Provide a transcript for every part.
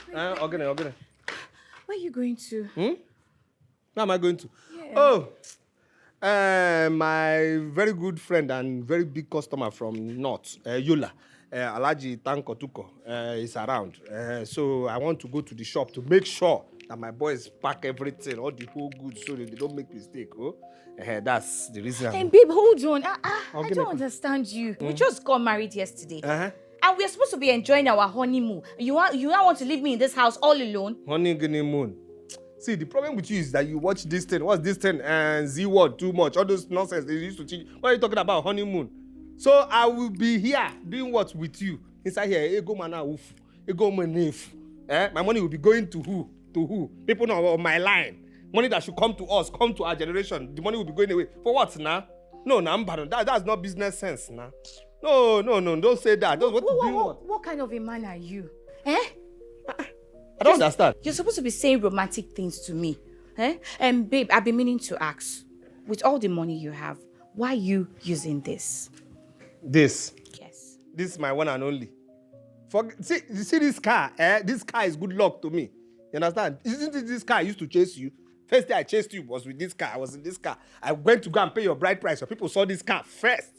Okay. Where are you going to? Where am I going to? Yeah. Oh, my very good friend and very big customer from North, Yola, Alaji Tanko Tuko, is around. So I want to go to the shop to make sure that my boys pack everything, all the whole goods, so that they don't make mistake. Oh, that's the reason. Hey, babe, hold on. I don't understand you. We just got married yesterday. And we're supposed to be enjoying our honeymoon. You want to leave me in this house all alone? Honeymoon. See, the problem with you is that you watch this thing. What's this thing? And Z word too much. All those nonsense they used to teach. What are you talking about? Honeymoon. So I will be here doing what with you? Inside here, ego mana uf. Ego manef. My money will be going to who? To who? People on my line. Money that should come to us, come to our generation. The money will be going away. For what now? No, that's not business sense now. No, don't say that. What kind of a man are you? I don't understand. You're supposed to be saying romantic things to me. And babe, I've been meaning to ask, with all the money you have, why are you using this? This? Yes. This is my one and only. See this car? This car is good luck to me. You understand? Isn't it this car I used to chase you? First day I chased you was with this car. I was in this car. I went to go and pay your bride price. So people saw this car first.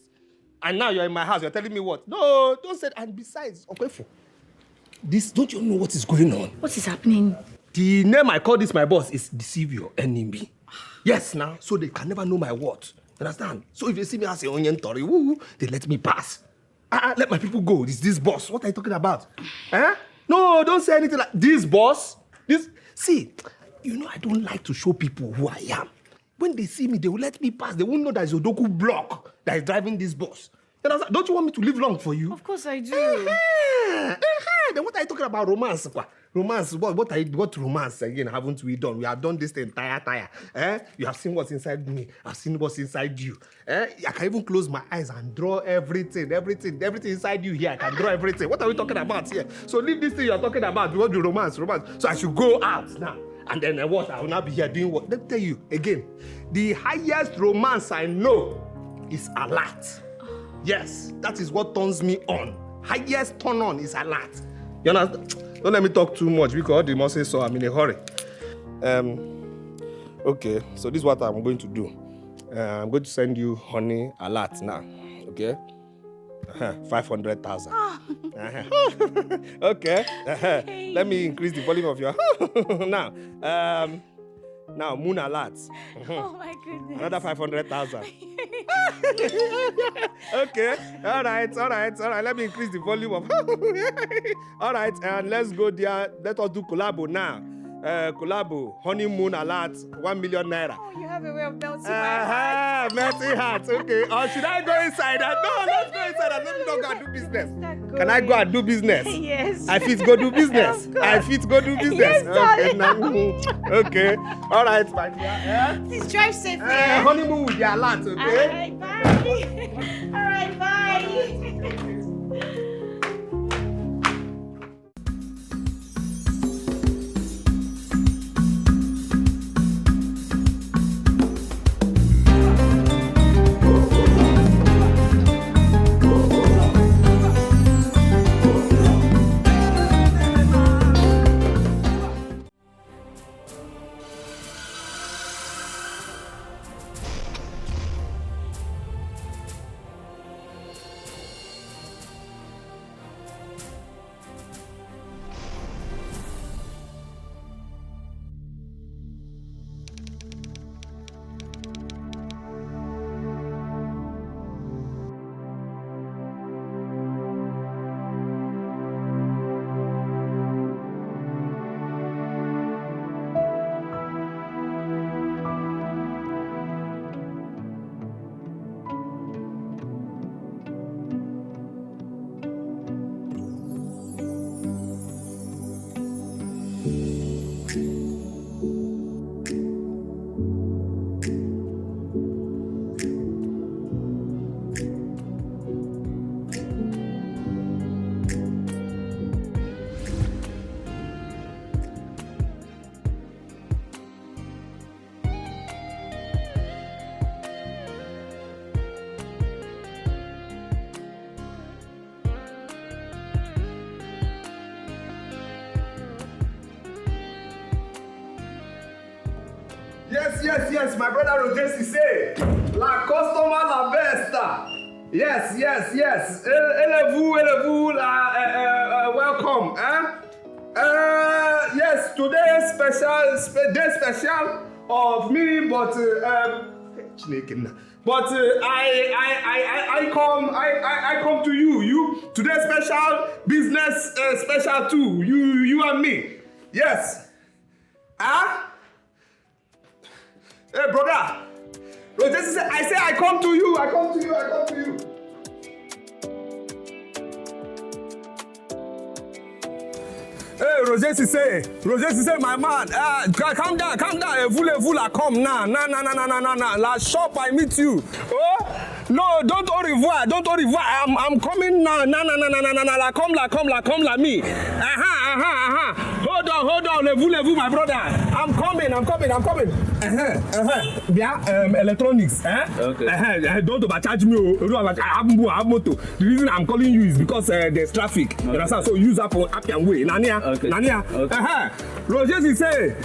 And now you're in my house. You're telling me what? No, don't say that. And besides, okay, this, don't you know what is going on? What is happening? The name I call this my boss is deceive your enemy. Yes, now, so they can never know my worth. Understand? So if they see me as a onion tori, they let me pass. Let my people go. This boss. What are you talking about? No, don't say anything like this boss. See, you know I don't like to show people who I am. When they see me, they will let me pass. They won't know that it's Odoku block that is driving this bus. Don't you want me to live long for you? Of course I do. Then what are you talking about? Romance? Romance? What romance again haven't we done? We have done this the entire tire. You have seen what's inside me. I've seen what's inside you. I can even close my eyes and draw everything inside you here. I can draw everything. What are we talking about here? So leave this thing you're talking about. We want the romance. So I should go out now. And then what? I will not be here doing what? Let me tell you again. The highest romance I know is alert. Yes, that is what turns me on. Highest turn on is alert. You understand? Don't let me talk too much because the must say so. I'm in a hurry. Okay, so this is what I'm going to do. I'm going to send you honey alert now. Okay? 500,000. Okay. Hey. Let me increase the volume of your now moon alert. Oh my goodness. Another 500,000. Okay. All right. Let me increase the volume of all right, and let's go there. Let us do collabo now. Collabo, honeymoon alert, 1 million naira. Oh, you have a way of melting my heart. Melting heart. Okay. Or should I go inside? No, let's go inside and let me not go and do business. Can I go and do business? Yes. I fit go do business. Yes, okay. Now, okay. All right, my dear. Please drive safe. Honeymoon with the alert. Okay. All right, bye. All right, bye. Yes, my brother Roger say. La customer la besta. Yes. Élevez-vous, welcome. Yes, today day special of me, but I come to you. You today special business special too. You and me. Yes. Hey brother. Roger say I come to you. Hey, Roger say, my man, calm down, vous la come now, la shop I meet you. Oh, no, don't au revoir, I'm coming now, la come la me. Hold on, levez-vous, my brother, I'm coming. Bien, electronics, Okay. Don't overcharge me, I have motor. The reason I'm calling you is because there's traffic, you understand, so use up and way, Okay. Roger he say,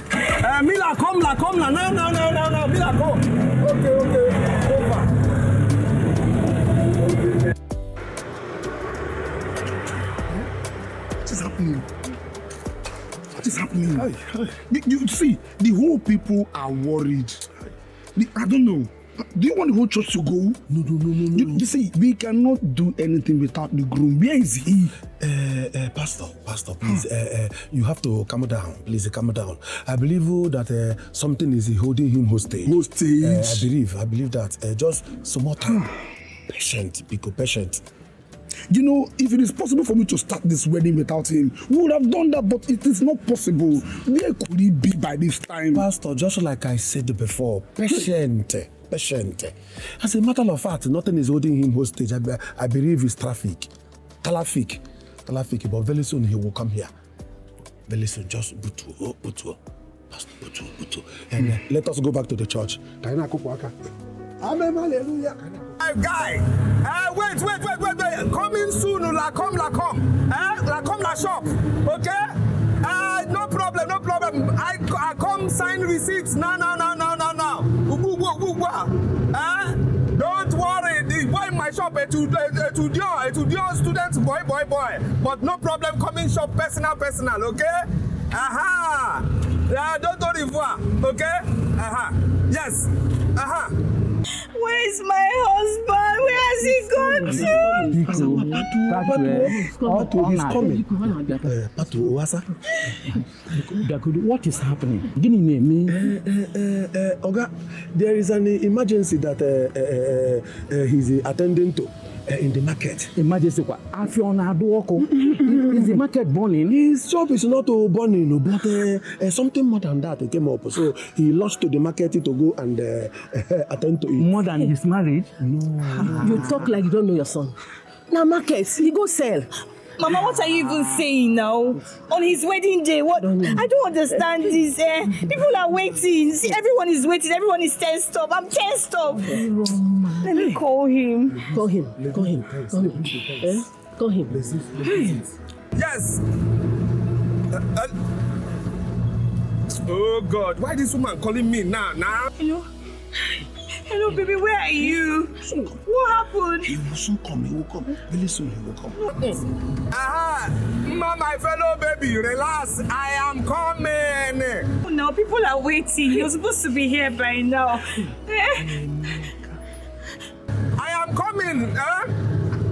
me la come la, no, me la come. Okay, over. What is happening? You see, the whole people are worried. I don't know. Do you want the whole church to go? No. You see, we cannot do anything without the groom. Where is he? Pastor, please, you have to calm down. Please, calm down. I believe that something is holding him hostage. I believe that. Just some more time. Patient. You know, if it is possible for me to start this wedding without him, we would have done that, but it is not possible. Where could he be by this time? Pastor, just like I said before, patient. As a matter of fact, nothing is holding him hostage. I believe it's traffic, but very soon he will come here. Very soon, just Butu. Pastor Butu. And let us go back to the church. Amen, hallelujah. Guy, wait. Coming soon, la come. La come la shop, okay? No problem. I come sign receipts. No. Don't worry. The boy in my shop, a student boy. But no problem. Coming shop personal, okay? Don't au revoir, okay? Yes. Where's my husband? Where has he gone to? He's coming. What is happening? Oga, there is an emergency that he's attending to in the market. Emergency what? Is the market burning? His shop is not burning, but something more than that came up. So he lost to the market to go and attend to it. More than his marriage? No. You talk like you don't know your son. Now market, he go sell. Mama, what are you even saying now? On his wedding day, what? I don't understand this. People are waiting. See, everyone is waiting. Everyone is tensed up. I'm tensed up. Let me call him. Call him. Yes. Oh God, why this woman calling me now? Hello, baby, where are you? What happened? He will soon come. Very soon he will come. My fellow baby, relax. I am coming. Oh, now people are waiting. You're supposed to be here by now. I am coming.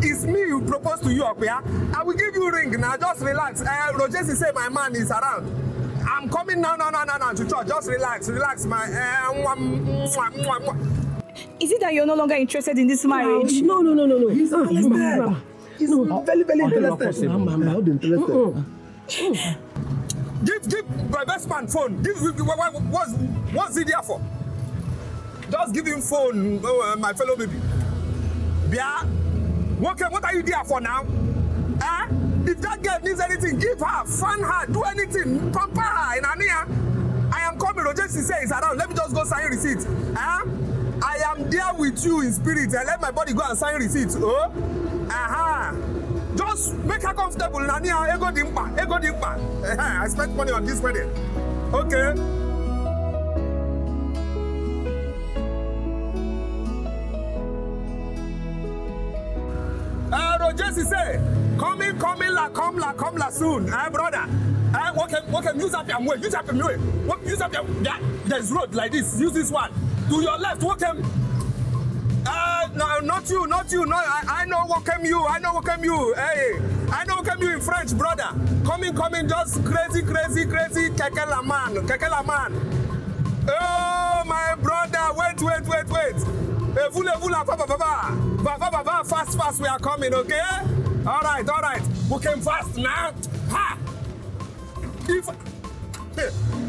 It's me who proposed to you up here. I will give you a ring now. Just relax. Roger say my man is around. I'm coming now to church. Just relax, my. Is it that you're no longer interested in this marriage? No. He's interested. He's very, very interested. I'm not interested. Give my best man phone. What's it there for? Just give him phone, my fellow baby. Yeah. Okay, what are you there for now? If that girl needs anything, give her, fan her, do anything, pamper her in Ania. I am coming, Roger says around. Let me just go sign receipt. I am there with you in spirit. I let my body go and sign receipts. Just make her comfortable. Nania, ego dimpa. I spent money on this wedding. Okay. he say? Coming, come la soon. Brother. What can use up your way? Use up your way. Use up your there's road like this. Use this one. To your left, what can no, not you. No, I know what came you. Hey, I know what came you in French, brother. Coming, just crazy. Keke la man. Oh, my brother, wait. Vous, fast, we are coming, okay? All right. We came fast now. Ha!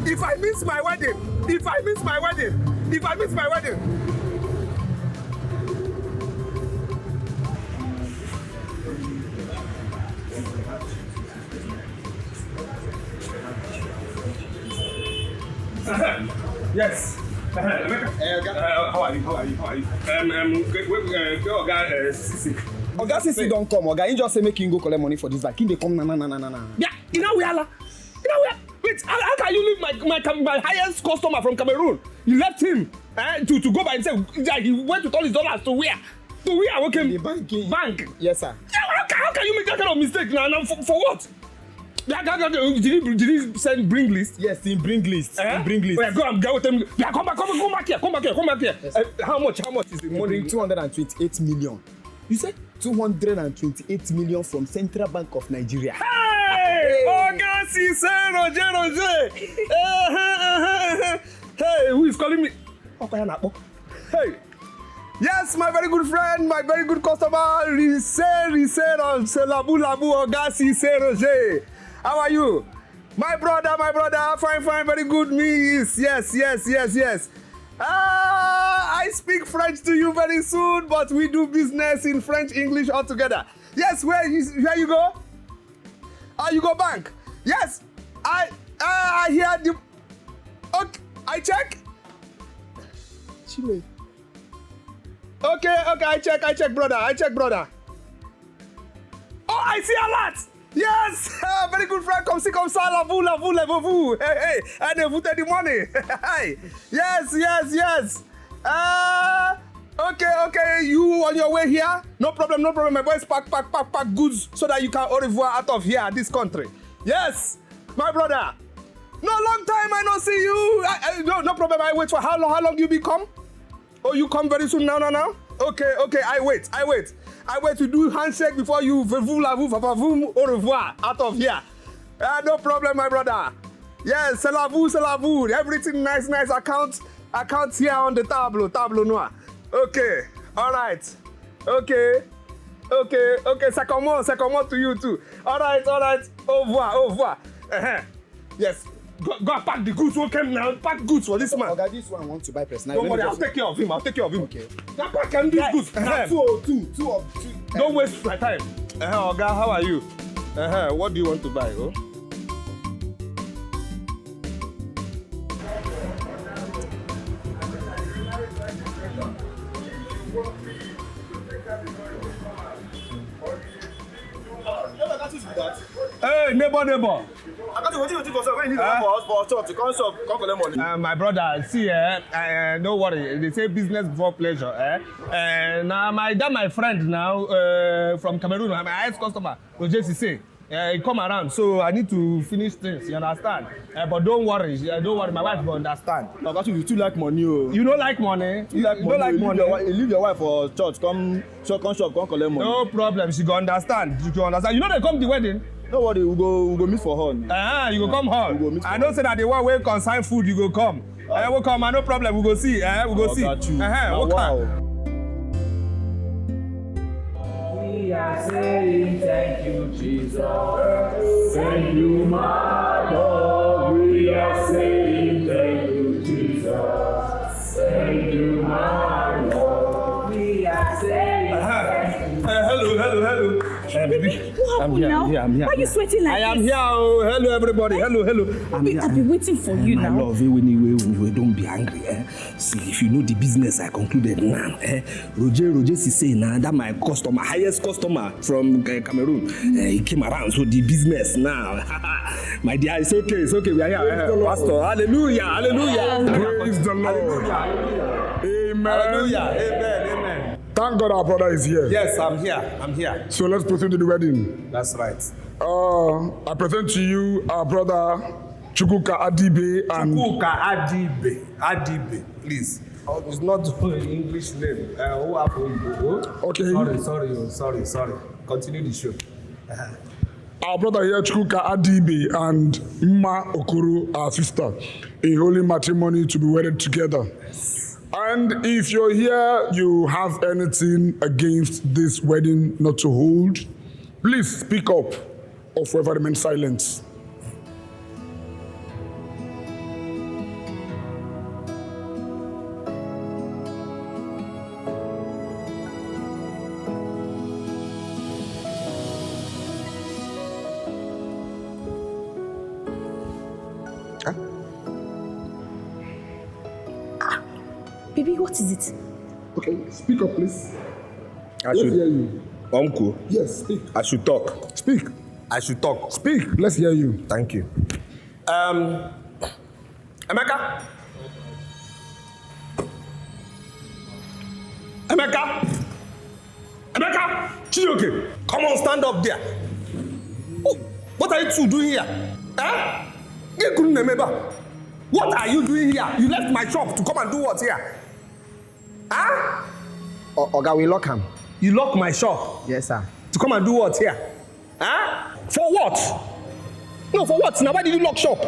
If I miss my wedding. Yes. How are you? Sisi. Oga Sisi don't come. Oga, he just say make him go collect money for this bag. He dey come na. Yeah, you know where? Wait, how can you leave my highest customer from Cameroon? You left him to go by himself. He went with all his dollars to where? To where? Okay. The bank. Yes, sir. Yeah, how can you make that kind of mistake now? For what? Did he send bring list? Yes, he bring list. Bring list. Yeah, go and get with him. Yeah, come back here. Yes. How much is the money? Bring 228 million. You said 228 million from Central Bank of Nigeria. Hey! Oga Sisi Roger. Hey, who is calling me? Hey. Yes, my very good friend, my very good customer, Risse, Labu, Oga Sisi Roger. How are you? My brother, fine, very good meals. Yes. I speak French to you very soon, but we do business in French, English all together. Yes, where you go? You go bank. Yes, I hear the. Okay, I check. Chile. Okay, I check, brother. Oh, I see a lot. Yes, very good friend. Come ça, levez-vous. Hey, and vous take the money. Yes. Okay, you on your way here? No problem. My boys pack goods so that you can au revoir out of here, this country. Yes, my brother. No long time I don't see you. No problem. I wait for how long you be come? Oh, you come very soon now? Okay, I wait to do handshake before you au revoir out of here. No problem, my brother. Yes, c'est la vous. Everything nice account here on the tableau noir. Okay, all right. Okay, ça commence to you too. All right. Au revoir. Yes. Go pack the goods. Okay, now pack goods for this man. Oga, this one want to buy personal. Don't worry, I'll take care of him. Okay. Now pack him these goods. 2 of 2. Don't waste my time. Oga, how are you? What do you want to buy? Oh? Hey, neighbor. My brother, see, don't worry. They say business before pleasure. Now my friend now from Cameroon, my highest customer, Roger, he come around, so I need to finish things. You understand? But don't worry, my wife will understand. No, that's you too like money. Oh. You don't like money? You don't like money. Leave your wife for church. Come shop, come collect money. No problem. She go understand. You know they come to the wedding. No worry, we go meet for her. You go come home. I know say that the one way consign food, you go come. We'll come, no problem. We go see. We go see. Got you. Wow. We are saying thank you, Jesus. Thank you, my Lord. We are saying thank you, Jesus. Thank you, my Lord. We are saying thank you. Hello. Baby, what happened now? I'm here. Why are you sweating like this? I am here. Oh, hello, everybody. Hello. I've been waiting for you my now. My love, anyway, don't be angry. See, if you know the business I concluded now, Roger Sisi now, that my customer, highest customer from Cameroon, he came around. So the business now, my dear, it's okay. We are here, Pastor. Hallelujah. Praise the Lord. Hallelujah. Amen. Hallelujah. Amen. Thank God our brother is here. Yes, I'm here. So let's proceed to the wedding. That's right. I present to you our brother Chukwuka Adibe and Adibe, please. Oh, it's not English name. Who happened? Okay. Sorry. Continue the show. Our brother here, Chukwuka Adibe and Mma Okoro, our sister, in holy matrimony to be wedded together. And if you're here, you have anything against this wedding not to hold, please speak up or forever remain silent. Baby, what is it? Okay, speak up, please. I Let's should. hear you. Uncle, Yes, speak. I should talk. Speak. I should talk. Speak. Let's hear you. Thank you. Emeka, Chioke, come on, stand up there. Oh, what are you two doing here? What are you doing here? You left my shop to come and do what here? Oga, we lock him. You locked my shop Yes, sir. to come and do what here? For what? No, for what? Now, why did you lock shop?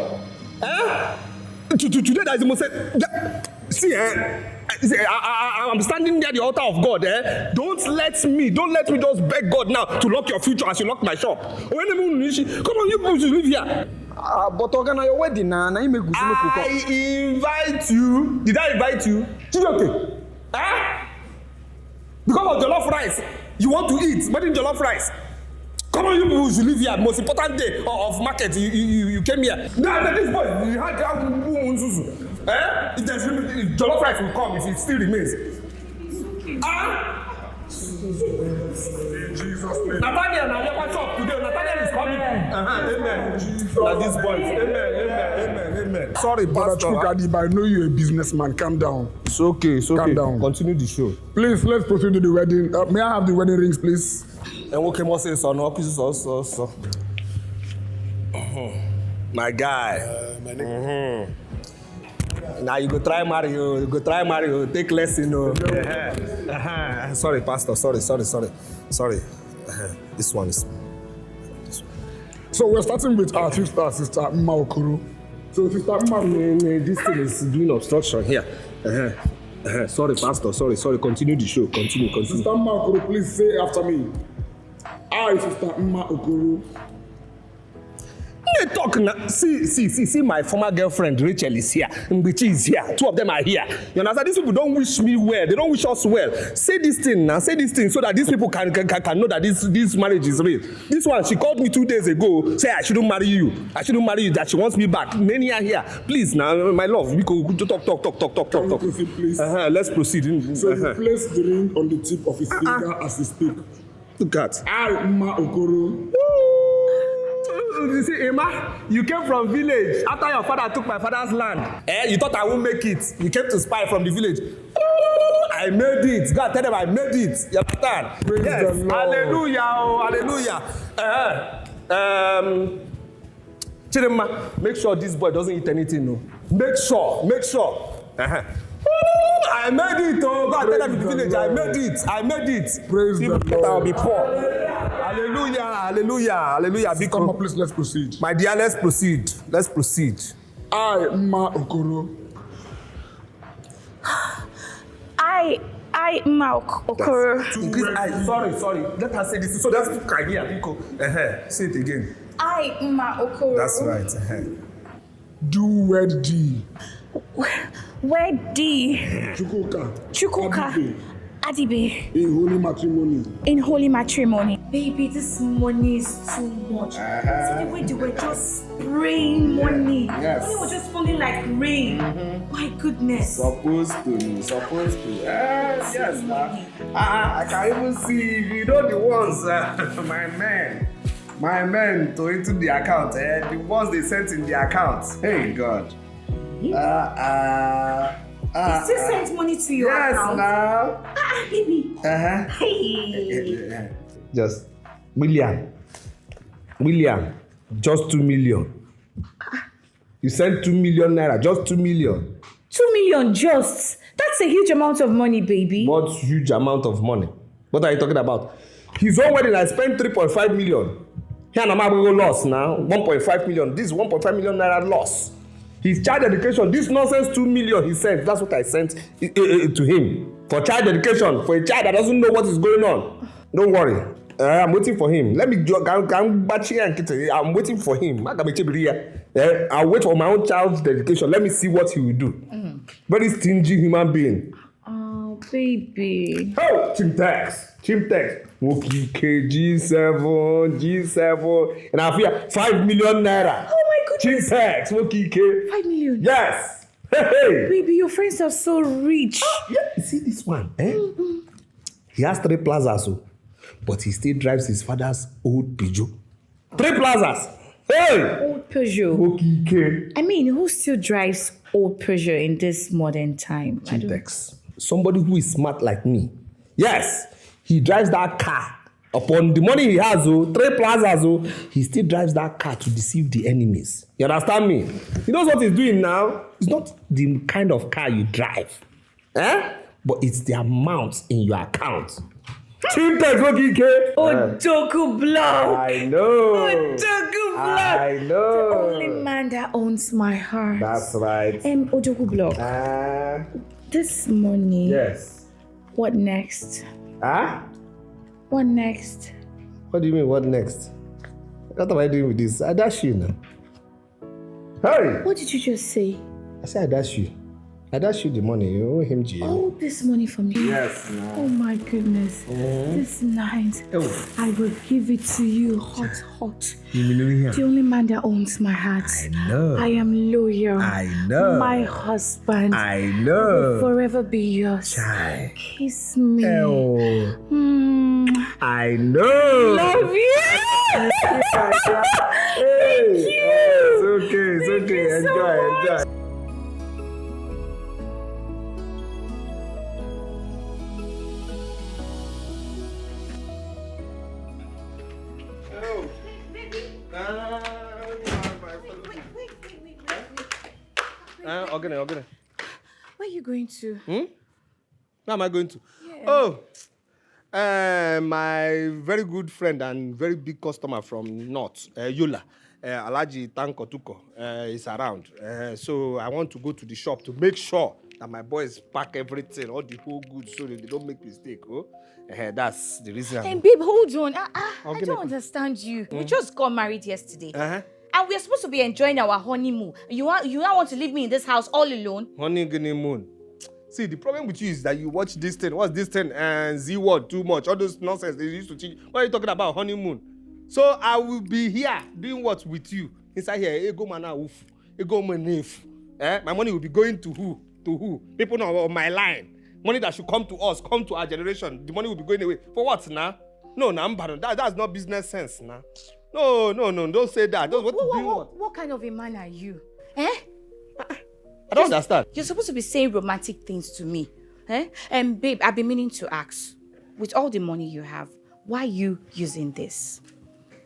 Today, that is the most. See, I'm standing near the altar of God. Don't let me just beg God now to lock your future as you lock my shop. Come on, you people should live here. But Oga, na your wedding na you make Gusu make I invite you. Did I invite you? Chidoke. Because of jollof rice, you want to eat wedding jollof rice. Come on, you people should live here. Most important day of market, you came here. Now, this boy, you had if jollof rice will come, if it still remains. Nathaniel, now your shop today. Nathaniel is coming. Amen. Now this boy. Amen. Sorry, Brother Pastor. Chukwuka Adibe, I know you're a businessman. Calm down. It's okay. Calm down. Continue the show. Please, let's proceed to the wedding. May I have the wedding rings, please? And what came say so no pieces also. My guy. Now you go try marry you. Take lesson. Sorry, Pastor. Sorry. This one is. So we're starting with our sister Mma Okoro. So sister Mma, This thing is doing obstruction here. Sorry, Pastor. Sorry. Continue the show. Continue. Sister Mma Okoro, please say after me. I, Sister Mma Okoro. Hey, talk now. See, my former girlfriend Rachel is here. Mbichi is here. Two of them are here. You understand? These people don't wish me well. They don't wish us well. Say this thing now. Say this thing so that these people can know that this marriage is real. This one, she called me 2 days ago. Say I shouldn't marry you. That she wants me back. Many are here. Please now, my love. We could talk. Can we proceed, please? Let's proceed. So you place the ring on the tip of his finger as he speak. Look at. I, Mma Okoro. You see, Emma, you came from village after your father took my father's land. You thought I won't make it. You came to spy from the village. I made it. God tell them I made it. You understand? Praise yes. the Lord. Hallelujah. Chidema, make sure this boy doesn't eat anything. No. Make sure. I made it. Oh, God tell them in the village. I made it. Praise the Lord. I'll be poor. Hallelujah. Come on, please, let's proceed. My dear, let's proceed. I, Mma Okoro. I Mma Okoro. Sorry. Let her say this. So that's here. Say it again. I Mma Okoro. That's right. Do wed thee. Where D? Chukwuka. Adibe. In holy matrimony. Baby, this money is too much. See the way they were just spraying money. Yes. Money was just falling like rain. My goodness. Supposed to. Yes, I can even see, you know, the ones, my men to into the account, the ones they sent in the account. Hey, God. He still sent money to your account. now. Baby. Hey. Just William, just 2 million. You sent 2 million naira, just 2 million. 2 million just. That's a huge amount of money, baby. What huge amount of money? What are you talking about? His own wedding, I spent 3.5 million. Here, I'm going to loss now. 1.5 million. This 1.5 million naira loss. His child education, this nonsense 2 million he sent. That's what I sent to him. For child education, for a child that doesn't know what is going on. Don't worry. I'm waiting for him. Let me I'm waiting for him. I'll wait for my own child's dedication. Let me see what he will do. Very stingy human being. Oh, baby. Oh, Chimtex. Okay, G7. And I feel 5 million naira. Oh my goodness. Chimtex. Okay. 5 million. Yes. Hey. Baby, your friends are so rich. Yeah, you see this one, eh? He has 3 plazas, but he still drives his father's old Peugeot. 3 plazas. Hey. Old Peugeot. Okay. I mean, who still drives old Peugeot in this modern time? Chimtex. Somebody who is smart like me. Yes. He drives that car. Upon the money he has, 3 plazas, he still drives that car to deceive the enemies. You understand me? He knows what he's doing now. It's not the kind of car you drive. But it's the amount in your account. Odoku Block. I know. Odoku Block. I know. The only man that owns my heart. That's right. Odoku Block. This morning. Yes. What next? What next? What do you mean, what next? What am I doing with this? I dash you now. Hey! What did you just say? I said I dash you. I dash you the money. You owe him GM. Oh, this money from me. Yes, no. Oh my goodness. This night, I will give it to you hot. The only man that owns my heart. I know. I am loyal. I know. My husband. I know. Will forever be yours. Chai. Kiss me. I know. Love you. Thank you. It's okay. Thank you so Enjoy. Okay. Where are you going to? Where am I going to? Yeah. My very good friend and very big customer from North, Yola, Alaji Tanko is around. So I want to go to the shop to make sure that my boys pack everything, all the whole goods, so that they don't make mistake. That's the reason. Hey, babe, hold on. I don't understand you. We just got married yesterday. And we're supposed to be enjoying our honeymoon. You now want to leave me in this house all alone? Honeymoon. See, the problem with you is that you watch this thing. What's this thing? And Z-word too much. All those nonsense they used to teach. What are you talking about? Honeymoon. So I will be here doing what with you? Inside here, ego mana uf. Ego manef. My money will be going to who? To who? People on my line. Money that should come to us, come to our generation. The money will be going away. For what now? No, that's not business sense now. No, don't say that. What kind of a man are you? I don't understand. You're supposed to be saying romantic things to me. And babe, I've been meaning to ask, with all the money you have, why are you using this?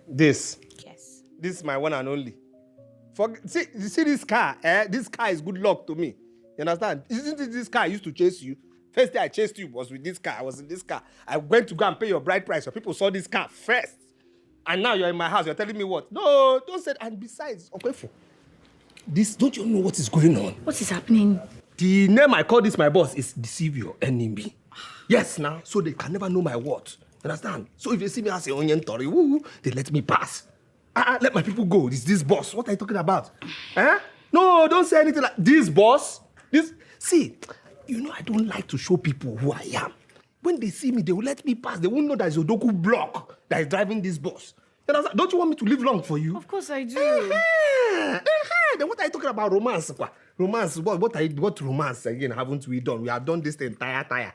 This? Yes. This is my one and only. You see this car? This car is good luck to me. You understand? Isn't it this car I used to chase you? First day I chased you was with this car. I was in this car. I went to go and pay your bride price. Your people saw this car first. And now you're in my house. You're telling me what? No, don't say that. And besides, okay, don't you know what is going on? What is happening? The name I call this my boss is deceive your enemy. Yes, now. So they can never know my words. Understand? So if they see me as a onion tori, they let me pass. Let my people go. It's this boss. What are you talking about? No, don't say anything like this boss. See, I don't like to show people who I am. When they see me, they will let me pass. They won't know that it's Odoku Block that is driving this bus. Don't you want me to live long for you? Of course I do. Then what are you talking about romance? Romance? What romance again haven't we done? We have done this the entire tire.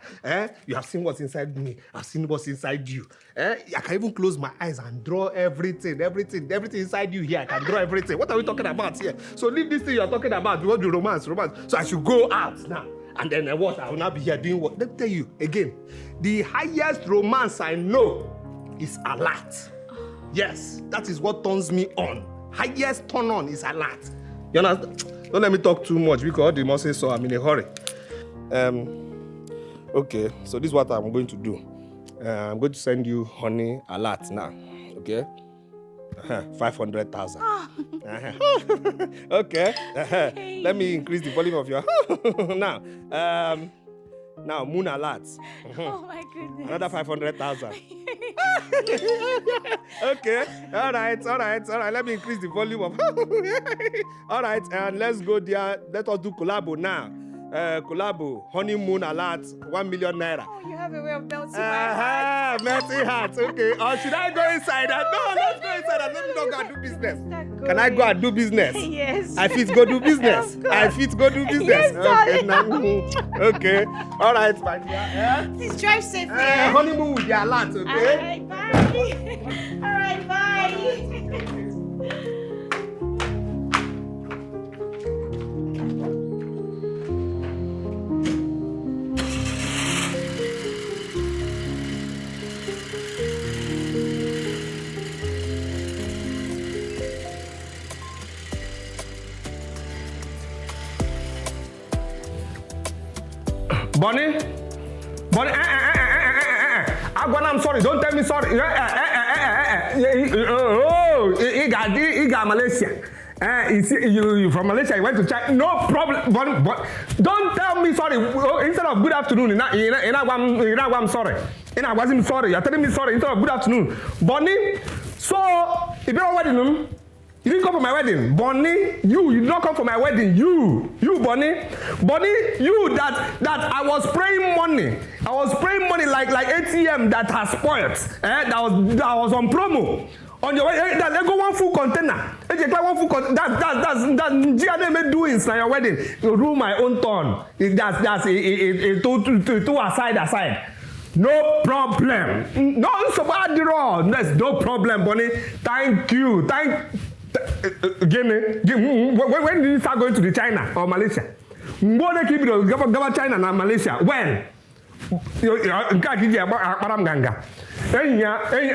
You have seen what's inside me. I've seen what's inside you. I can even close my eyes and draw everything inside you here. I can draw everything. What are we talking about here? So leave this thing you're talking about. We want the romance. So I should go out now And then what? I will not be here doing what? Let me tell you again. The highest romance I know is alert. Yes, that is what turns me on. Highest turn on is alert. You understand? Don't let me talk too much because the must say so. I'm in a hurry. Okay, so this is what I'm going to do. I'm going to send you honey alert now. Okay? 500,000. Okay. Let me increase the volume of your now. Now moon alert. Oh my goodness. Another 500,000. Okay. All right. Let me increase the volume of. All right, and let's go there. Let us do collabo now. Collabo, honeymoon alert, 1 million naira. Oh, you have a way of melting my heart. Melting heart. Okay. Or should I go inside? No, let's go inside and let me go and do business. Can I go and do business? Yes. I fit go do business. I fit go do business. Yes, okay. darling. Okay. All right, my dear. Please drive safely. Honeymoon with the alert, okay? All right, bye. All right, bye. Bonnie, I'm sorry. Don't tell me sorry. He got Malaysia. You from Malaysia? You went to China? No problem. But don't tell me sorry. Instead of good afternoon, I'm sorry. I wasn't sorry. You're telling me sorry instead of good afternoon, Bonnie. So if you're wedding you didn't come for my wedding, Bonnie. You did not come for my wedding. You, Bonnie, you that I was spraying money. I was spraying money like ATM that has spoiled. That was on promo. On your way, they go one full container. One full container. That's GNM doings na your wedding. You do my own turn. That's a two aside. No problem. No, so bad wrong. There's no problem, Bonnie. Thank you. When did you start going to the China or Malaysia? Mbona keep it go China and Malaysia? When?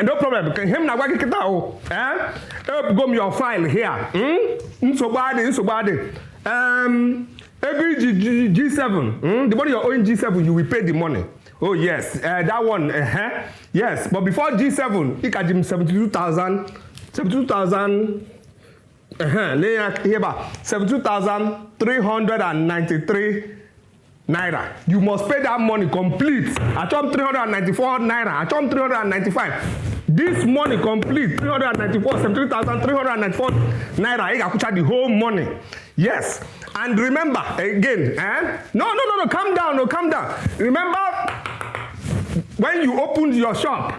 No problem. Him na waki kita o. Go your file here. So bad. Every G7. The money you're owing G7, you will pay the money. Oh yes, that one. Yes, but before G7, he can give 72,000. 72,393 naira. You must pay that money complete. I chop 394 naira. I chop 395. This money complete 394, 73,394 naira. You can the whole money. Yes. And remember again, No, calm down. Remember when you opened your shop,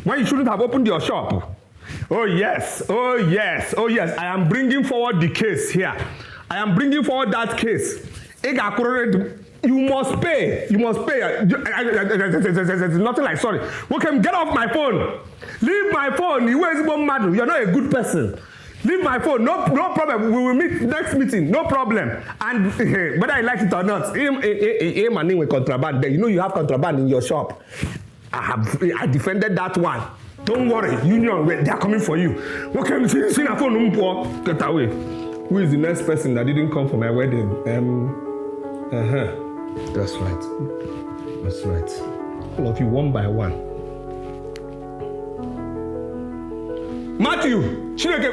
when you shouldn't have opened your shop. Oh yes. I am bringing forward the case here. I am bringing forward that case. You must pay. There's nothing like sorry. Okay, get off my phone. Leave my phone. You're not a good person. Leave my phone. No problem. We will meet next meeting. No problem. And whether I like it or not, money with contraband. You know you have contraband in your shop. I defended that one. Don't worry, Union, they are coming for you. Okay, see na phone get away. Who is the next person that didn't come for my wedding? That's right. All of you, one by one. Matthew, the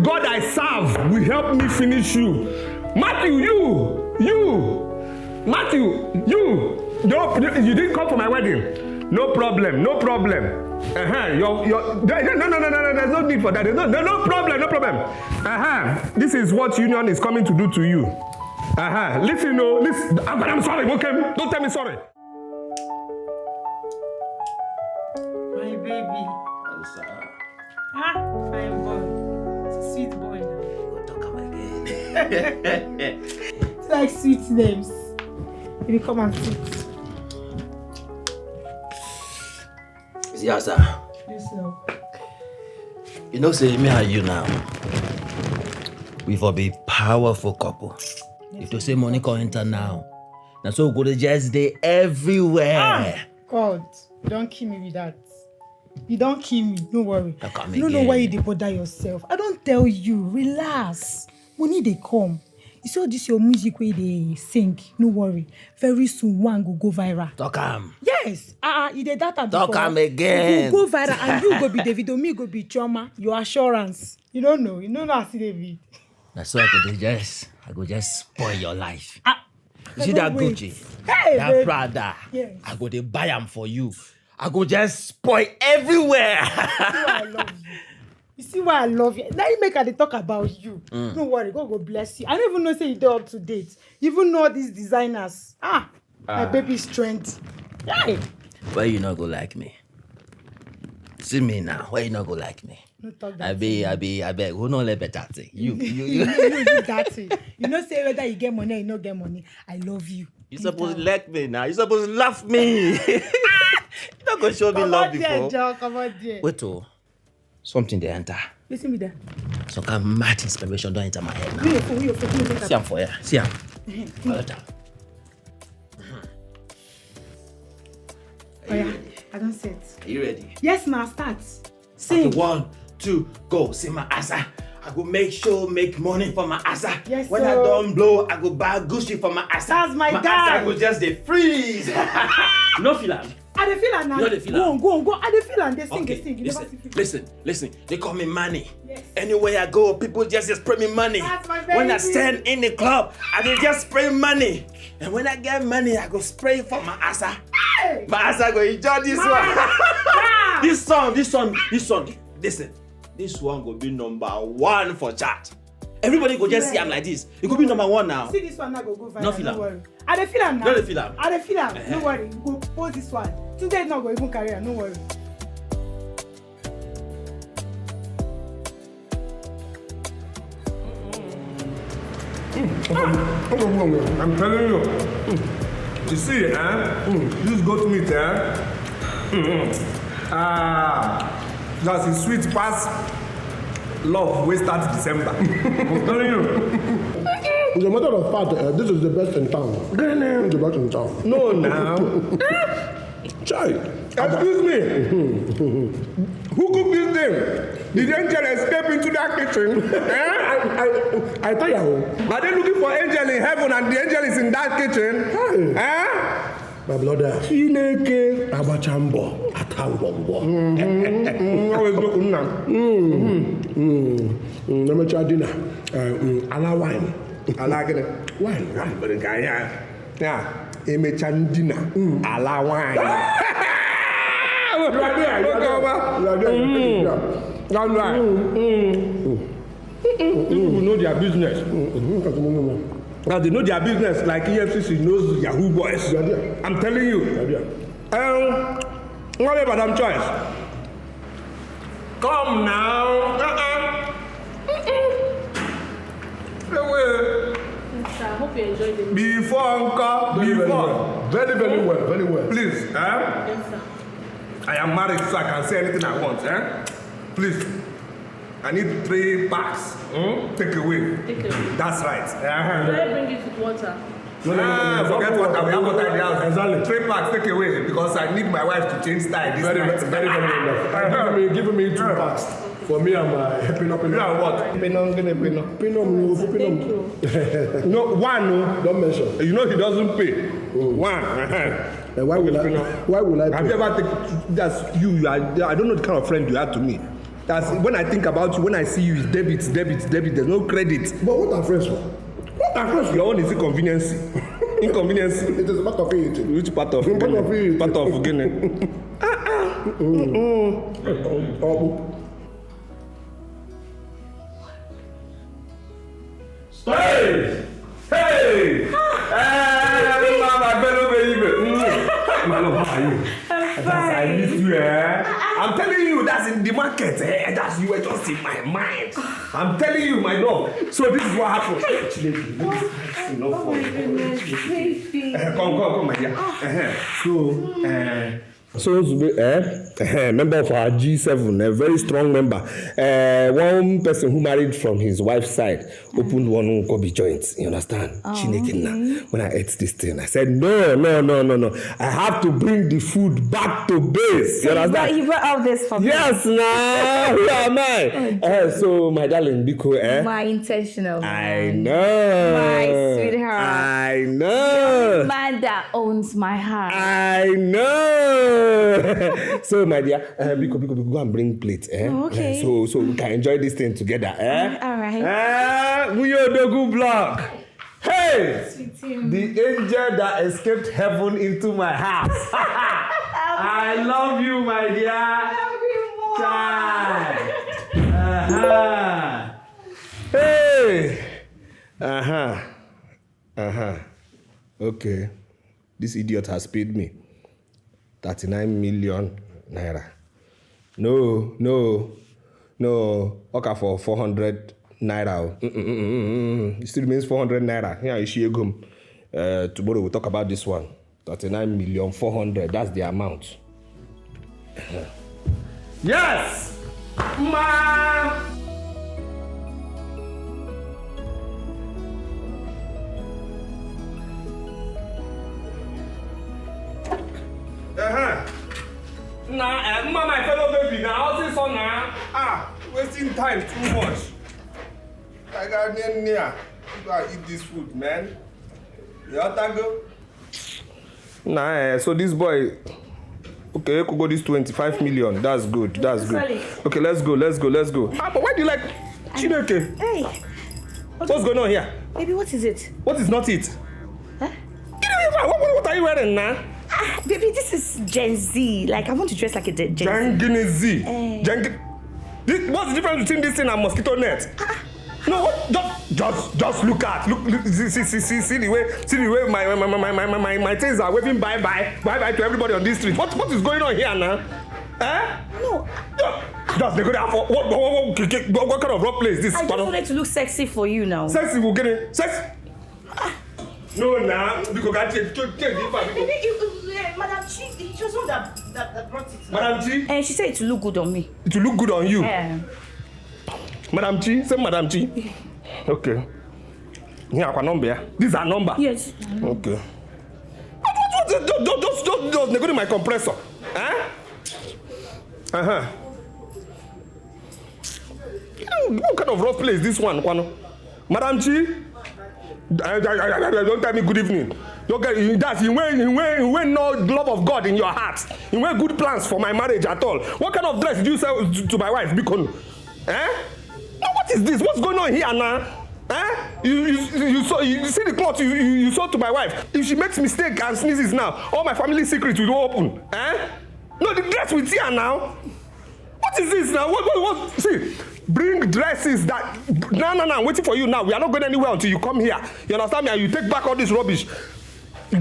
God I serve will help me finish you. Matthew, you didn't come for my wedding. No problem. No, there's no need for that. No problem. This is what Union is coming to do to you. Listen. I'm sorry, okay? Don't tell me sorry. My baby. Fine boy. Sweet boy now. Go talk about again. It's like sweet names. You come and sit. Yes, sir. Yes, sir. You know, say me and you now, we for be powerful couple. If to say money can enter now, now so go to just day everywhere. God, you don't kill me with that. You don't kill me, don't worry. Come You don't know again. why you dey bother yourself. I don't tell you, relax. Money they come. You see all this your music where they sing, no worry. Very soon one go viral. Talk am. Yes, you did that before. Talk am again. You go viral and you go be Davido, me go be Chioma. Your assurance. You don't know I see David. That's why I go just spoil your life. You see I that don't wait. Gucci, Hey, that baby. Prada. Yes. I go to buy them for you. I go just spoil everywhere. I love you. You see why I love you? Now you make her dey talk about you. Don't worry, God go bless you. I don't even know say you dey up to date. You even know all these designers. My baby strength. Hey. Why you not go like me? See me now. Why you not go like me? No talk that. I beg. Who not let better thing? You. You that thing. You know say whether you get money or you no get money. I love you. You supposed to like me now. You supposed to love me. You not gonna show me love before. Come on there. Wait till something they enter. Listen me there. Some kind of mad inspiration don't enter my head now. We your phone. See am for ya. See am. Oh yeah, I don't say it. Are you ready? Yes, now start. Sing. Okay, 1, 2, go. See my asa. I go make money for my asa. Yes, when sir. I don't blow, I go buy Gucci for my asa. That's my guy. Asa go just dey freeze. No feel am. I dey feel am now. You dey feel am? Go. I dey feel am. They sing, Okay, they sing. You never see people. listen. They call me money. Yes. Anywhere I go, people just spray me money. That's my When I baby. stand in the club, I dey just spray money. And when I get money, I go spray for my asa. Hey. My asa go enjoy this one. Yeah. This song. Listen, this one go be number 1 for chart. Everybody go just see am like this. It could be number 1 now. See this one now go viral. No feel am. Don't worry. I dey feel am now. No dey feel am. I dey feel am. No worry. You go post this one. Today not go even carry am. No worry. I'm telling you. You see, this goat meat, that's a sweet past love we start December. I'm telling you. As a matter of fact, this is the best in town. The best in town. No, now. Chai. Excuse me. Who cooked this thing? Did Angel escape into that kitchen? I tell you. Are they looking for Angel in heaven and the angel is in that kitchen? My brother. Chineke abachambo atangombo. Always looking now. Let me try dinner. Ala wine. I like it. Wine. But the guy, yeah. Emechandina. Ala wine. You are there. That's right. People know their business. Now they know their business like EFCC knows Yahoo boys. I'm telling you. What about Madam Choice? Come now. I hope you enjoyed it. Before Uncle, before. Very well. Please, Yes, sir. I am married so I can say anything I want. Please, I need 3 packs. Take away. Take it. That's right. Should I bring it with water? No, forget water. We have water in the house. Exactly. 3 packs, take away because I need my wife to change style this night. Very enough. Give me 2 packs for me and my pinot. You are what? Pinot. Thank you. No, 1. No. Don't mention. You know he doesn't pay. 1. Why will I Have pay? you ever taken that's you are I don't know the kind of friend you are to me. That's when I think about you, when I see you, it's debit. There's no credit. But what are friends for? What are friends for? Your own is inconvenience. Inconvenience. It is a part of it. Which part of Part of it. Part of Guinea. Hey! My fellow baby. My love, how are you? I miss you, I'm telling you, that's in the market, That's you were just in my mind. I'm telling you, my love. So this is what happened. Oh my goodness, baby. Come, my dear. So, So to be member of our G7, a very strong member. One person who married from his wife's side opened one Kobe joint. You understand? When I ate this thing, I said, no. I have to bring the food back to base. You understand? He brought out this for me. Yes, now. Who am I? So, my darling, Biko, My intentional man. I know. My sweetheart. I know. The man that owns my heart. I know. So, my dear, Biko, go and bring plate. Okay. So we can enjoy this thing together. All right. Muyodogu block. Hey, the angel that escaped heaven into my house. I love you, my dear. I love you more. Hey. Okay. This idiot has paid me 39 million naira. No. Okay, for 400 naira. It still means 400 naira. Here is Groom. Tomorrow we'll talk about this one. 39 million 400. That's the amount. Yes! Ma! Nah, my fellow baby, now how's this on now? Wasting time too much. I got near. You gotta eat this food, man. You want to go? Nah, so this boy. Okay, you could go this 25 million. That's good. Okay, let's go. But why do you like Chineke? Hey. What's going on here? Baby, what is it? What is not it? Huh? What are you wearing now? Baby, this is Gen Z. Like, I want to dress like a Gen Z. Gen-Z. What's the difference between this thing and mosquito net? No, just look see the way my things are waving bye to everybody on this street. What is going on here now? No. Just they go there for what kind of rough place this? I just wanted to look sexy for you now. Sexy will get it. Sex. No, because I change Madam Chi, it was one that brought it. Madam Chi? And she said it will look good on me. It will look good on you? Yeah. Madam Chi? Say Madam Chi. Okay. Here, our number. This is our number? Yes. Okay. Just negotiate my compressor. What kind of rough place this one, Kwano? Madam Chi? Don't tell me good evening. You wear no love of God in your heart. You wear good plans for my marriage at all. What kind of dress did you sell to my wife, Bikon? What is this? What's going on here now? You see the clothes you sold to my wife. If she makes mistake and sneezes now, all my family secrets will open. No, the dress with here now. What is this now? What? See, bring dresses that. No, I'm waiting for you now. We are not going anywhere until you come here. You understand me? And you take back all this rubbish.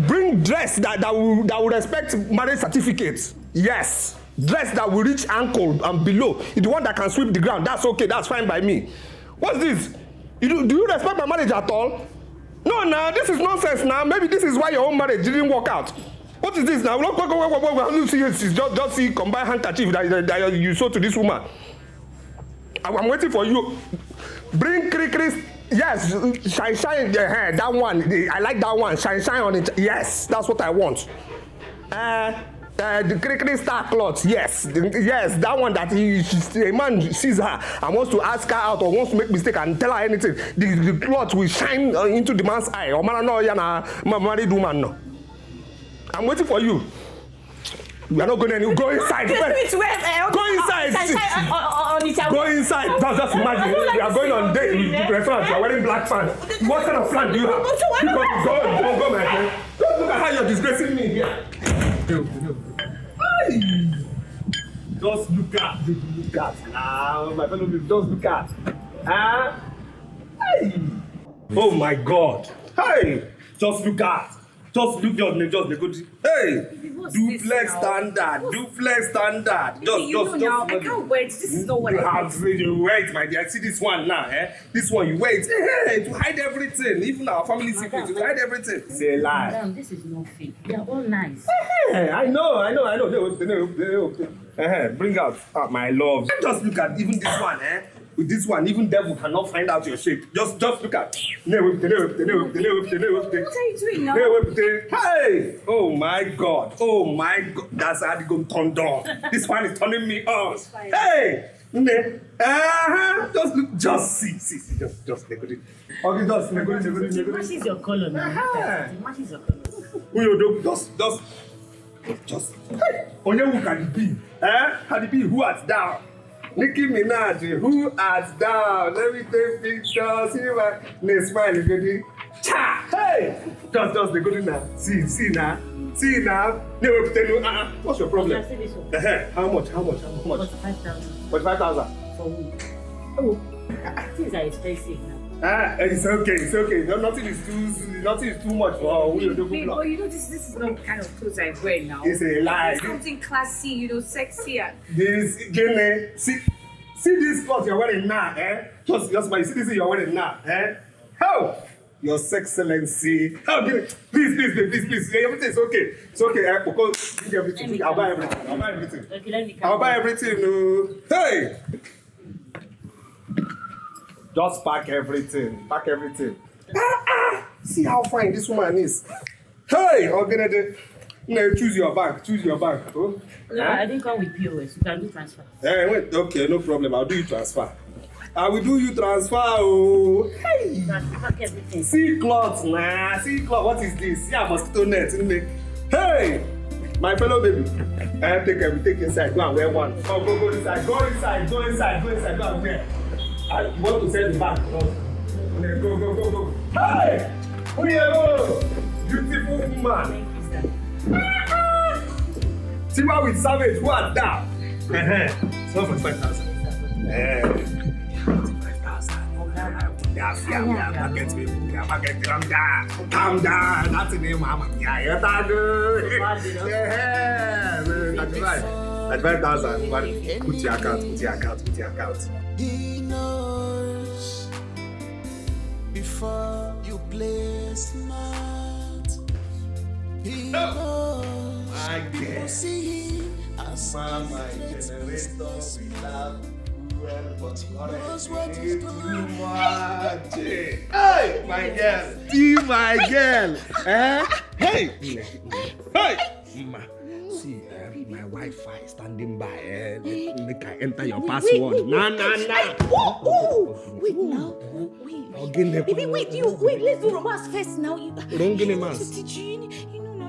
Bring dress that will respect marriage certificates. Yes. Dress that will reach ankle and below. The one that can sweep the ground. That's okay. That's fine by me. What's this? Do you respect my marriage at all? No, this is nonsense now. Maybe this is why your own marriage didn't work out. What is this now? Just see combined handkerchief that you sold to this woman. I'm waiting for you. Bring Chris. Yes, shine the hair. That one. I like that one. Shine on it. Yes, that's what I want. The Chris star cloth. Yes, that one that a man sees her and wants to ask her out or wants to make mistake and tell her anything. The cloth will shine into the man's eye. Or man, no, you're married woman, no. I'm waiting for you. We are not going anywhere. Go inside. Go inside. Go inside. Just imagine. We are going on date with the restaurant. You are wearing black pants. What kind of plan do you have? Go, my friend. Look at how you're disgracing me here. Just look at now, my fellow people. Just look at. Hey. Oh my God. Hey. Just look at. Just negotiate. Hey, duplex standard. Now, I can't wait. This is not what I have. You wait, my dear. See this one now, This one, you wait. Hey, to hide everything. Even our family secret, to hide everything. Say a lie. Madam, this is not fake. They are all nice. Hey, I know. Bring out my love. Just look at even this one, With this one, even devil cannot find out your shape. Just look at. What are you doing now? Hey! Oh my God! That's how they go turn down. This one is turning me on. Hey! Just see. Just negotiate. Okay, just negotiate. It matches your color now. It matches your color. Just. Hey! Onye who can be? Can be who art thou? Nicki Minaj, who art thou? Let me take pictures. See my smile, good. Cha! Hey! Just the good now. See now. What's your problem? How much? 45,000. 45,000. For who? Oh, things are expensive now. It's okay. Nothing is too much for you. But you know this is not kind of clothes I wear now. It's a lie. It's something classy, sexy. This see this clothes you're wearing now, Just my see this you're wearing now, How? Your excellency. How good? Please. Everything's okay. It's okay. Give everything. I'll buy everything. Okay, let me I'll buy everything. Hey. Just pack everything. See how fine this woman is. Hey, choose your bank. Oh? No, I didn't come with POS. You can do transfer. Wait. Okay, no problem. I'll do you transfer. I will do you transfer. Oh. Hey. Pack everything. See cloth, nah. See cloth. What is this? See a mosquito net. Hey, my fellow baby. Take inside. Go and wear one. Oh, go inside. Go inside. Go and wear. You want to send the back? Go. Hey! Who you? Beautiful woman. See what with savage, who art thou? It's not 45,000. 45,000. Calm down. That's the name, mama. Yeah, that's good. 35,000. Put your account. He knows before you play smart. He knows you see him as my generator without but he knows what he's doing. Hey, my girl. Hey. See, my Wi-Fi standing by. Make I enter your password. Nah. Wait now. Baby, wait. Let's do romance first now. Don't get a man.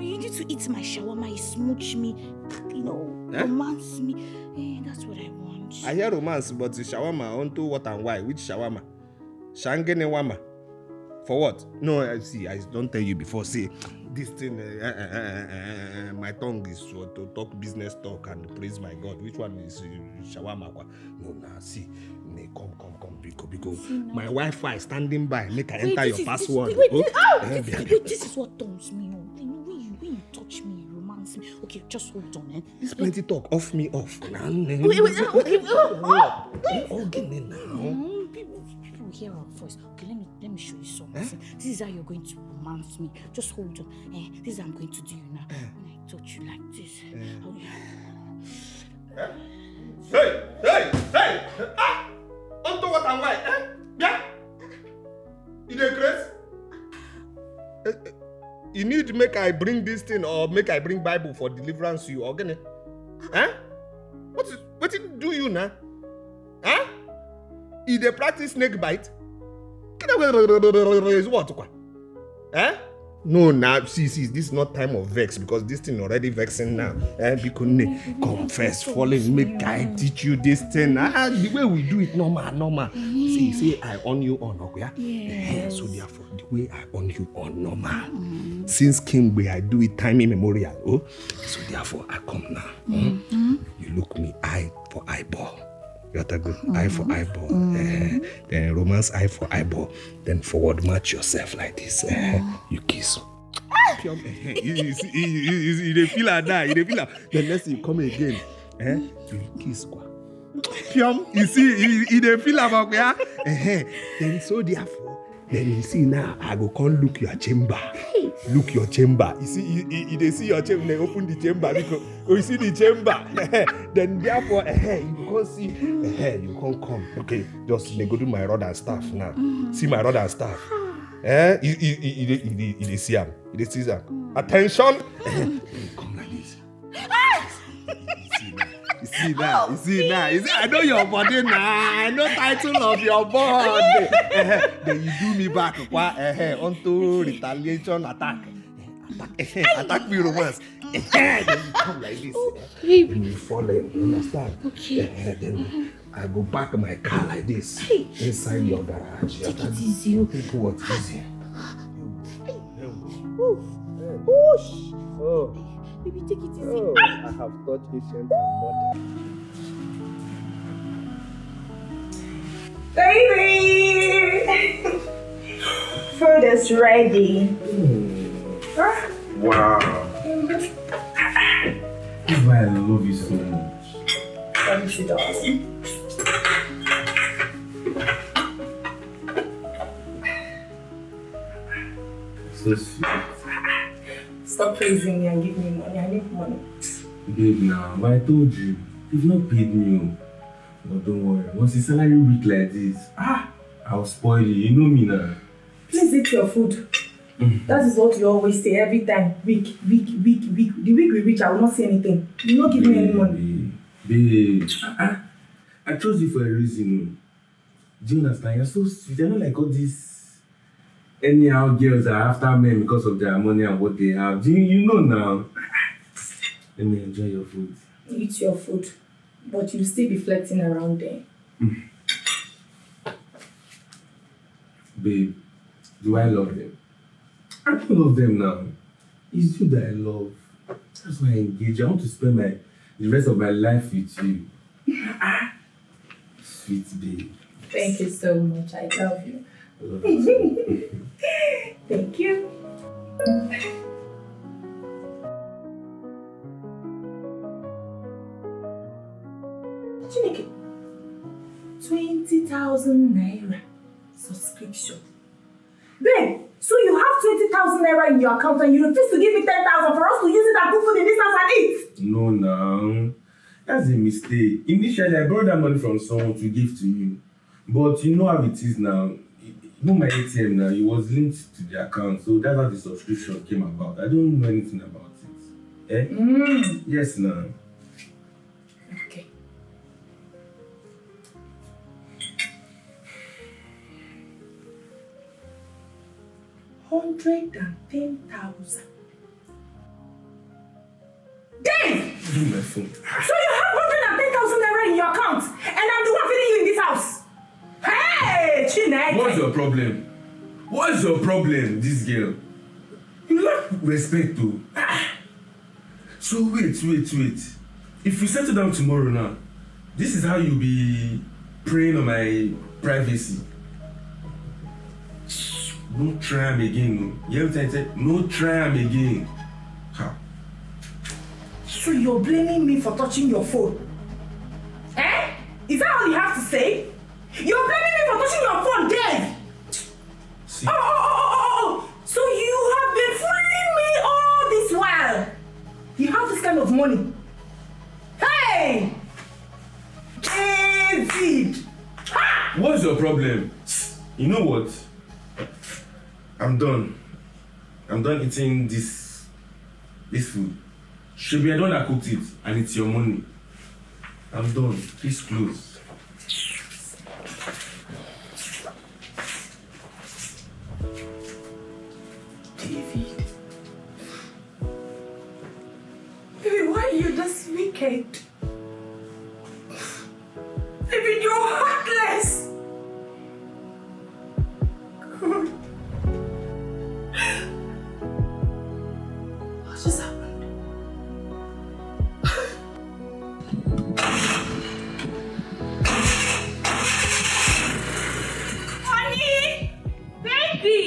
You need to eat my shawarma. You smooch me. Romance me. That's what I want. I hear romance, but the shawarma onto what and why? Which shawarma? Shangene wama. For what? No, I don't tell you before. See, this thing, my tongue is to talk business talk and praise my God. Which one is shawarma? No, see, come, because my Wi-Fi standing by. Make I enter your password. Wait, this is what turns me on. When you touch me, romance me. Okay, just hold on, This plenty talk. Off me off. Wait. People hear our voice. Okay, let me show you something. This is how you're going to romance me. Just hold on. This is how I'm going to do you now. When I touch you like this. Hey! Onto what and why? Yeah? You dey craze? You need to make I bring this thing or make I bring Bible for deliverance to you, okay? What do you now? You dey practice snake bite? Is what? No, now, see, this is not time of vex because this thing already vexing now. Because confess, falling, make I teach you this thing. The way we do it, normal. See, I on you on, okay? Yeah? So therefore, the way I on you on, normal. Since King way I do it time immemorial, so therefore I come now. You look me eye for eyeball. You got to go eye for eyeball. Then romance eye for eyeball. Then forward match yourself like this. You kiss. Pium, you feel like that. You feel like the next you come again. You kiss quoi. Pium, you see, you feel about yeah. Then so therefore, then you see now I go come look your chamber. Look your chamber. You see, they see your chamber. They open the chamber because you see the chamber. Then therefore, you can't see. You can't come. Okay, just they go do my rod and staff now. See my rod and staff. You see him. You see him. Attention. Come like this. You see now. I know your body now. I know title of your body. Then you do me back. Onto retaliation attack. Attack me romance. Then you come like this. When you fall in, you understand? Okay. Then I go back my car like this. Inside your garage. Take it easy. People what easy. Oh. Baby, take it easy. Oh, I have taught ancient and modern. Baby! Food is ready. Wow. That's why I love you so much. What she does. So sweet. Stop praising me and give me money. I need money. Babe, now, but I told you, you've not paid me. But don't worry, once the salary week like this, I'll spoil you. You know me now. Please eat your food. That is what you always say every time. Week. The week we reach, I will not say anything. You will not give me any money. Babe, I chose you for a reason. Do you understand? You're so sweet. You're not like all these anyhow girls are after men because of their money and what they have. Do you know now? Let me enjoy your food. Eat your food. But you'll still be flirting around there. Babe, do I love them? I don't love them now. It's you that I love. That's why I engage. I want to spend the rest of my life with you. Sweet babe. Thank you so much. I love you. I love you too. Thank you. Chineke, 20,000 naira subscription. Babe, so you have 20,000 naira in your account and you refuse to give me 10,000 for us to use it and put food in this house and eat? No, now. That's a mistake. Initially, I borrowed that money from someone to give to you. But you know how it is now. You know my ATM now, it was linked to the account. So that's how the subscription came about. I don't know anything about it. Yes, now. Okay. $110,000. Dave! Give me my phone. So you have 110,000 naira in your account and I'm the one feeding you in this house? Hey, Chineke! What's your problem? What's your problem, this girl? You lack respect too. So wait. If you settle down tomorrow now, this is how you'll be preying on my privacy. Don't try him again, no. You ever said, no try him again. How? So you're blaming me for touching your phone? Is that all you have to say? You're blaming me for touching your phone, Dave! See? Oh! So you have been fooling me all this while? You have this kind of money? Hey! David! Ha! What's your problem? You know what? I'm done eating this food. Should be I don't have cooked it and it's your money. I'm done. Please close. David. Baby, why are you this wicked? David, you're heartless! God. What just happened? Honey! Baby!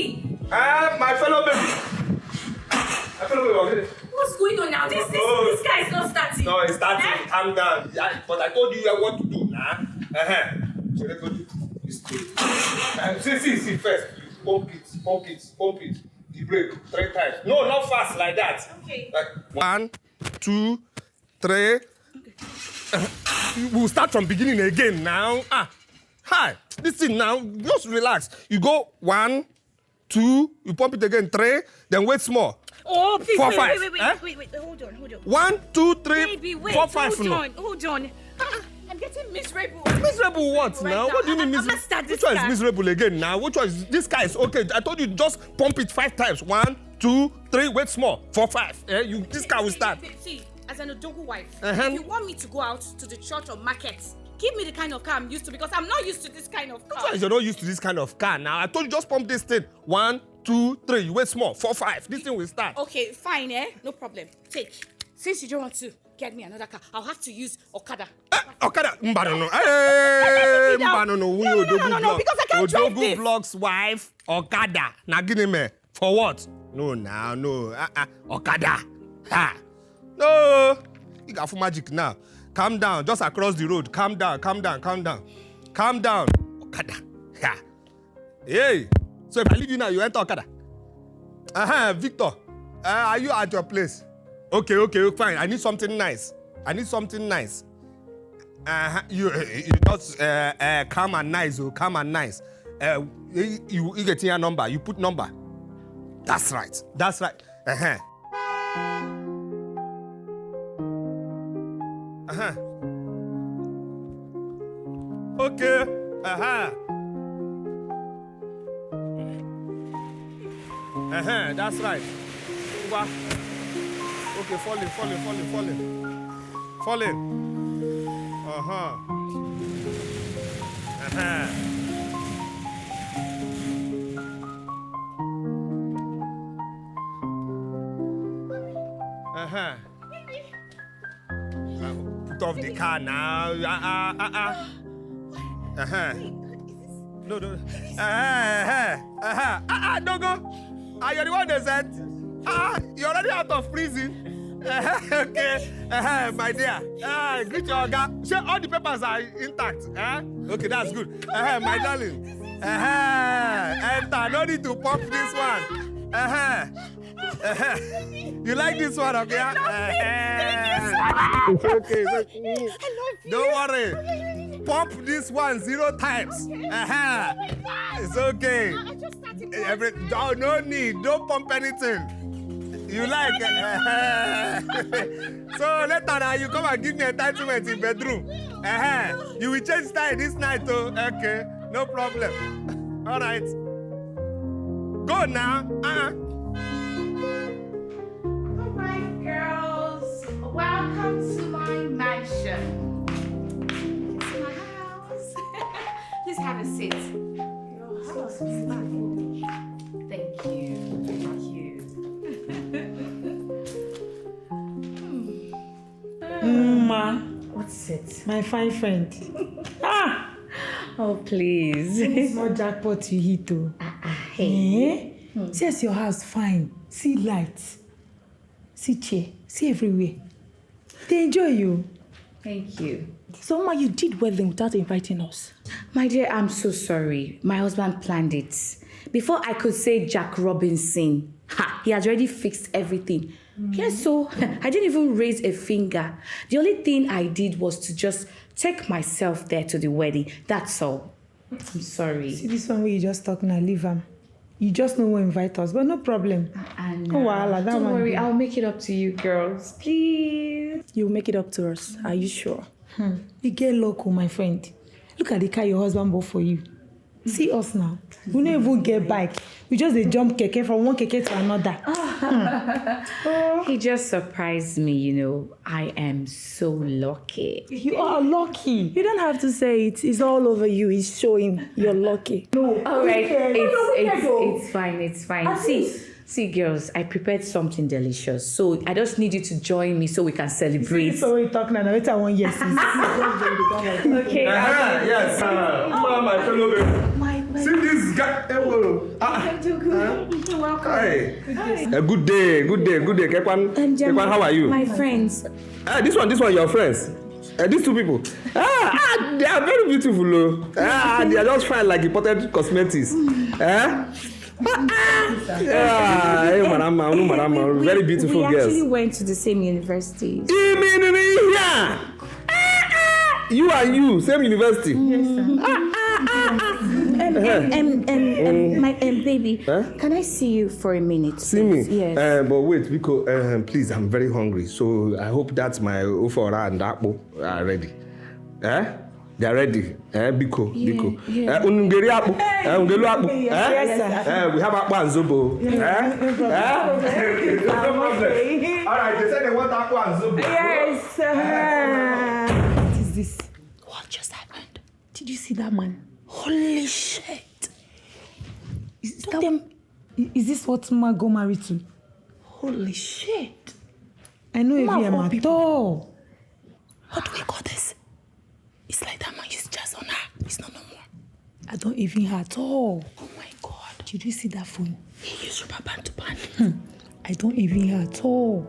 My fellow baby. going on now? This guy is not starting. No, it's starting. Calm down. Yeah, but I told you what to do now. So let's go do this thing. See, first. Pump it. The brake 3 times. No, not fast like that. Okay. Like 1, 2, 3. We'll start from beginning again now. Hi. This thing now, just relax. You go 1, 2, you pump it again 3, then wait small. Oh, please, 4, 5. Wait, hold on. 1, 2, 3, Baby, wait, 4, 5. hold on. I'm getting miserable. Miserable what Right now? What do you mean miserable? Which Which one is miserable again now? Which one is this guy is okay? I told you just pump it 5 times. 1, 2, 3, wait small. 4, 5. This guy will start. See, as an Odogu wife, Uh-huh. if you want me to go out to the church or market, give me the kind of car I'm used to, because I'm not used to this kind of car. Which one is you're not used to this kind of car now? I told you just pump this thing. 1, 2, 3. You wait small. 4, 5. This thing will start. Okay, fine, No problem. Take. Since you don't want to get me another car, I'll have to use Okada. Okada. Mbanono. Hey, Mbanono. No, because I can't drive Odogu this. Vlog's wife. Okada. Now give me. For what? No. Okada. Ha. No. You got full magic now. Calm down. Just across the road. Calm down. Okada. Ha. Hey. So if I leave you now, you enter Okada. Victor. Are you at your place? Okay, fine. I need something nice. You just calm and nice. You get your number. You put number. That's right. Okay. That's right. Okay, falling. Put off the car now. No. Don't go. You're the one that said. You're already out of prison. Okay. My dear. Greet your guy. Sure, all the papers are intact. Okay, that's good. My darling. Enter. No need to pump this one. You like this one, okay? Okay. Don't worry. Pump this one 0 times. It's okay. No need. Don't pump anything. You like So later now you come and give me entitlement in bedroom. You will change style this night, oh. Okay, no problem. All right. Go now. All right, girls. Welcome to my mansion. It's my house. Please have a seat. Your house is fine. Thank you. Ma. What's it? My fine friend. Oh, please. Small jackpot you hit, oh. Hey. See as your house fine. See lights. See chair. See everywhere. They enjoy you. Thank you. So, Ma, you did wedding without inviting us. My dear, I'm so sorry. My husband planned it. Before I could say Jack Robinson, he has already fixed everything. Yes, so I didn't even raise a finger. The only thing I did was to just take myself there to the wedding. That's all. I'm sorry. See this one where you just talk now, leave him. You just know who invite us, but no problem. Don't worry, I'll make it up to you, girls. Please. You'll make it up to us. Are you sure? You get local, my friend. Look at the car your husband bought for you. See us now. We don't even get bike. We just jump keke from one keke to another. He just surprised me, you know. I am so lucky. You are lucky. You don't have to say it. It's all over you. It's showing you're lucky. No. All right. It's fine. It's fine. See, girls, I prepared something delicious. So I just need you to join me so we can celebrate. So we talk now. Wait, I want yes. Okay. Yes. My fellow baby. My See this guy. Hello. You're welcome. Hi. Good day. Kekwan, how are you? My friends. This one, your friends. These two people. They are very beautiful. They are just fine like imported cosmetics. Hey, madam, very beautiful girls. We actually went to the same university. You and you, same university. Yes, sir. My baby, can I see you for a minute? See me? Yes. But wait, because please, I'm very hungry. So I hope that my ofora and apple are ready. They are ready. Biko. Ungeri apple. Ungelu apple. Yes, sir. We have apple and zobo. No problem. All right, they said they want apple and zobo. Yes, sir. What is this? What just happened? Did you see that man? Holy shit. Is this what Ma go married to? Holy shit. I know if you am at all. What do we call this? It's like that man used jazz on her. It's not no more. I don't even her at all. Oh my God. Did you see that phone? He used rubber band to band. I don't even her at all.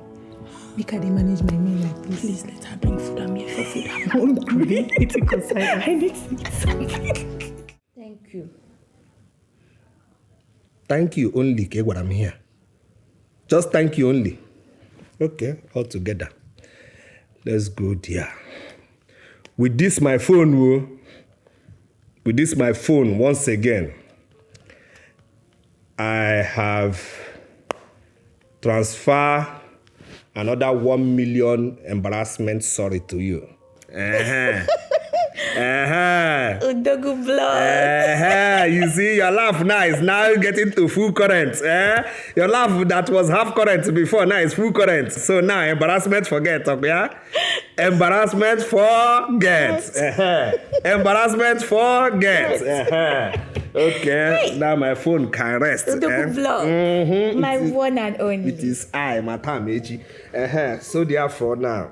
Make her dey manage my meal like this. Please let her bring food. I'm here for food. I'm hungry. It's a concern. I need to eat something. Thank you. Thank you only, okay, what I'm here. Just thank you only. Okay, all together. Let's go there. With this my phone, once again, I have transferred another 1 million embarrassment sorry to you. Udogu blood. You see, your laugh now is now getting to full current. Your laugh that was half current before now is full current. So now embarrassment forget, okay? Embarrassment forget. Embarrassment forget. Okay, now my phone can rest. Udogu blood. My one and only. It is I, Matamechi. So therefore now,